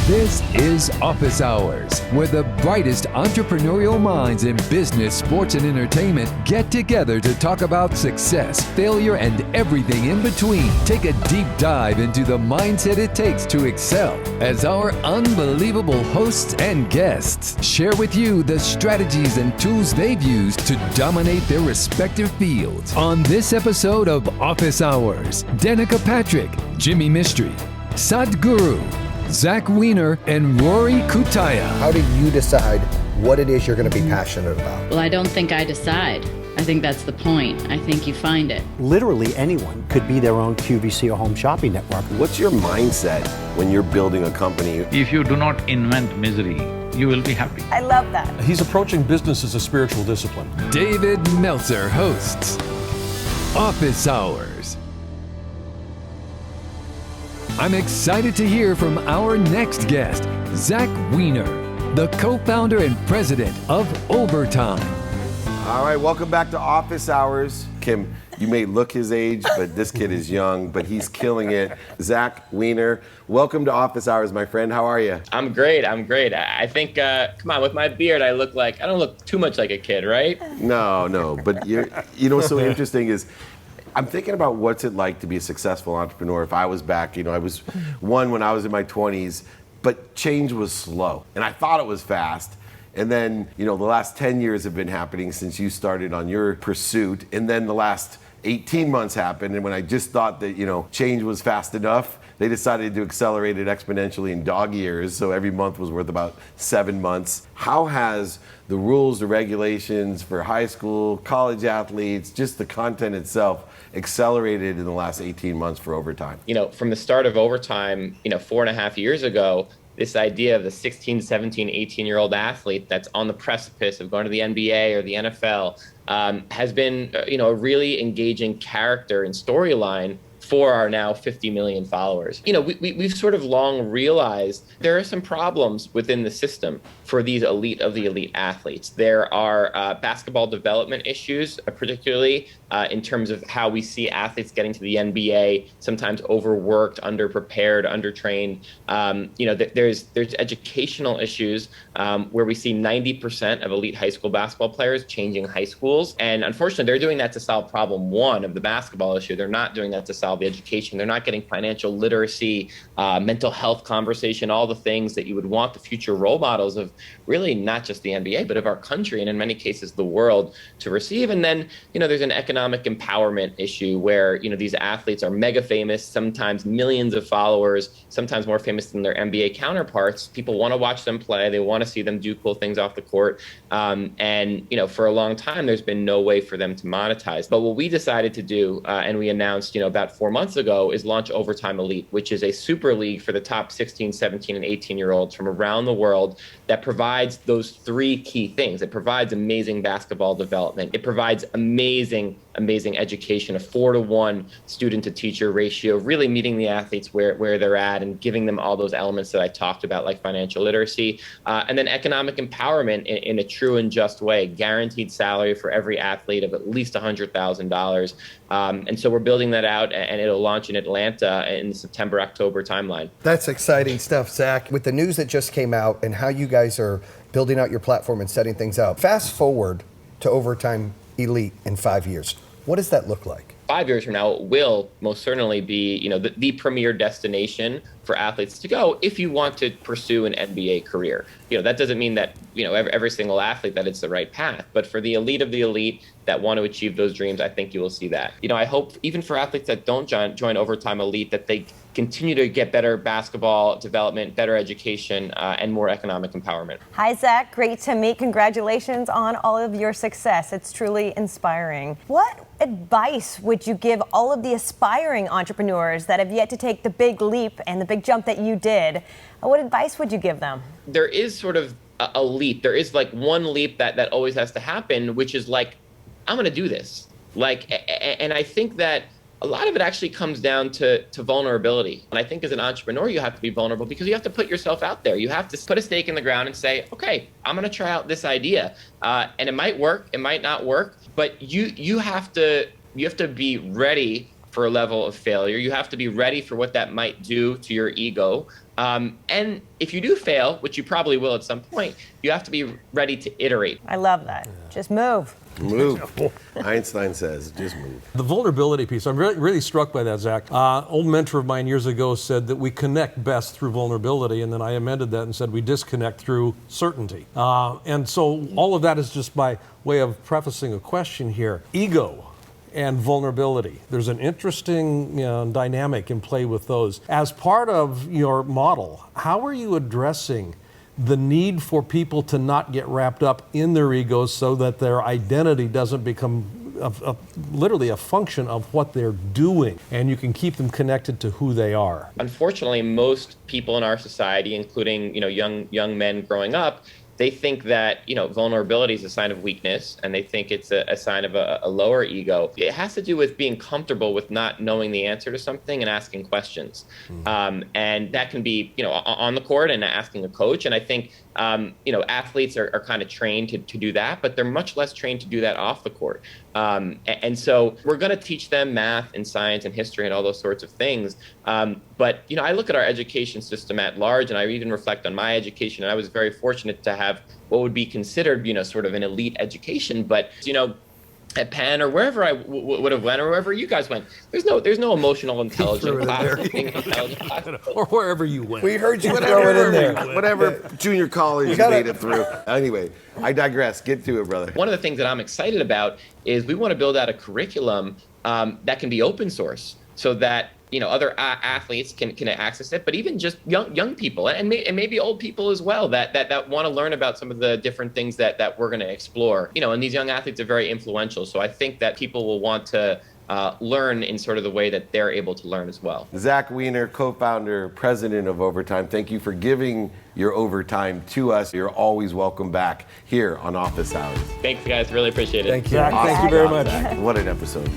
This is Office Hours, where the brightest entrepreneurial minds in business, sports, and entertainment get together to talk about success, failure, and everything in between. Take a deep dive into the mindset it takes to excel as our unbelievable hosts and guests share with you the strategies and tools they've used to dominate their respective fields. On this episode of Office Hours, Danica Patrick, Jimmy Mistry, Sadhguru, Zac Weiner, and Rory Kutaya. How do you decide what it is you're going to be passionate about? Well, I don't think I decide. I think that's the point. I think you find it. Literally anyone could be their own QVC or home shopping network. What's your mindset when you're building a company? If you do not invent misery, you will be happy. I love that. He's approaching business as a spiritual discipline. David Meltzer hosts Office Hours. I'm excited to hear from our next guest, Zac Weiner, the co-founder and president of Overtime. All right, welcome back to Office Hours. Kim, you may look his age, but this kid is young, but he's killing it. Zac Weiner, welcome to Office Hours, my friend. How are you? I'm great. I think, come on, with my beard, I don't look too much like a kid, right? No, but you know what's so interesting is, I'm thinking about what's it like to be a successful entrepreneur. If I was back, I was one when I was in my 20s, but change was slow. And I thought it was fast. And then, the last 10 years have been happening since you started on your pursuit. And then the last 18 months happened. And when I just thought that, change was fast enough, they decided to accelerate it exponentially in dog years. So every month was worth about 7 months. How has the rules, the regulations for high school, college athletes, just the content itself accelerated in the last 18 months for Overtime? From the start of Overtime, 4.5 years ago, this idea of the 16, 17, 18-year-old athlete that's on the precipice of going to the NBA or the NFL has been, a really engaging character and storyline for our now 50 million followers. We've sort of long realized there are some problems within the system for these elite of the elite athletes. There are basketball development issues, particularly in terms of how we see athletes getting to the NBA, sometimes overworked, underprepared, undertrained. There's educational issues where we see 90% of elite high school basketball players changing high schools. And unfortunately, they're doing that to solve problem one of the basketball issue. They're not doing that to solve the education. They're not getting financial literacy, mental health conversation, all the things that you would want the future role models of really not just the NBA, but of our country and in many cases the world to receive. And then, there's an economic empowerment issue where, these athletes are mega famous, sometimes millions of followers, sometimes more famous than their NBA counterparts. People want to watch them play. They want to see them do cool things off the court. And for a long time, there's been no way for them to monetize. But what we decided to do, and we announced, about 4 months ago, is launch Overtime Elite, which is a super league for the top 16, 17, and 18-year-olds from around the world that provides those three key things. It provides amazing basketball development. It provides amazing education, a 4-to-1 student to teacher ratio, really meeting the athletes where they're at and giving them all those elements that I talked about, like financial literacy, and then economic empowerment in a true and just way, guaranteed salary for every athlete of at least $100,000. And so we're building that out, and it'll launch in Atlanta in the September-October timeline. That's exciting stuff, Zac. With the news that just came out and how you guys are building out your platform and setting things up, fast forward to Overtime Elite in 5 years. What does that look like? 5 years from now, it will most certainly be, the premier destination for athletes to go if you want to pursue an NBA career. That doesn't mean that, every single athlete that it's the right path, but for the elite of the elite that want to achieve those dreams, I think you will see that. I hope even for athletes that don't join Overtime Elite, that they continue to get better basketball development, better education, and more economic empowerment. Hi, Zac. Great to meet. Congratulations on all of your success. It's truly inspiring. What advice would you give all of the aspiring entrepreneurs that have yet to take the big leap and the big jump that you did? What advice would you give them? There is sort of a leap. There is like one leap that always has to happen, which is like, I'm going to do this. And I think that a lot of it actually comes down to vulnerability. And I think as an entrepreneur, you have to be vulnerable because you have to put yourself out there. You have to put a stake in the ground and say, okay, I'm going to try out this idea. And it might work, it might not work, but you have to be ready for a level of failure. You have to be ready for what that might do to your ego. And if you do fail, which you probably will at some point, you have to be ready to iterate. I love that. Just move. Move. Einstein says, just move. The vulnerability piece, I'm really struck by that, Zach. Old mentor of mine years ago said that we connect best through vulnerability, and then I amended that and said we disconnect through certainty. And so all of that is just by way of prefacing a question here. Ego and vulnerability. There's an interesting dynamic in play with those. As part of your model, how are you addressing the need for people to not get wrapped up in their egos so that their identity doesn't become literally a function of what they're doing, and you can keep them connected to who they are? Unfortunately, most people in our society, including young men growing up, they think that vulnerability is a sign of weakness, and they think it's a sign of a lower ego. It has to do with being comfortable with not knowing the answer to something and asking questions. And that can be on the court and asking a coach. And I think athletes are kind of trained to do that, but they're much less trained to do that off the court. And so we're going to teach them math and science and history and all those sorts of things. But I look at our education system at large, and I even reflect on my education. And I was very fortunate to have what would be considered, sort of an elite education. But at Penn or wherever I would have went, or wherever you guys went, there's no emotional intelligence class. Or wherever you went. We heard you throw it in there. Whatever junior college you made it through. Anyway, I digress. Get to it, brother. One of the things that I'm excited about is we want to build out a curriculum that can be open source, so that other athletes can access it, but even just young people and maybe old people as well that want to learn about some of the different things that we're going to explore. And these young athletes are very influential, so I think that people will want to learn in sort of the way that they're able to learn as well. Zac Weiner, co-founder, president of Overtime, thank you for giving your overtime to us. You're always welcome back here on Office Hours. Thanks, guys. Really appreciate it. Thank you. Zach, thank you very much. What an episode.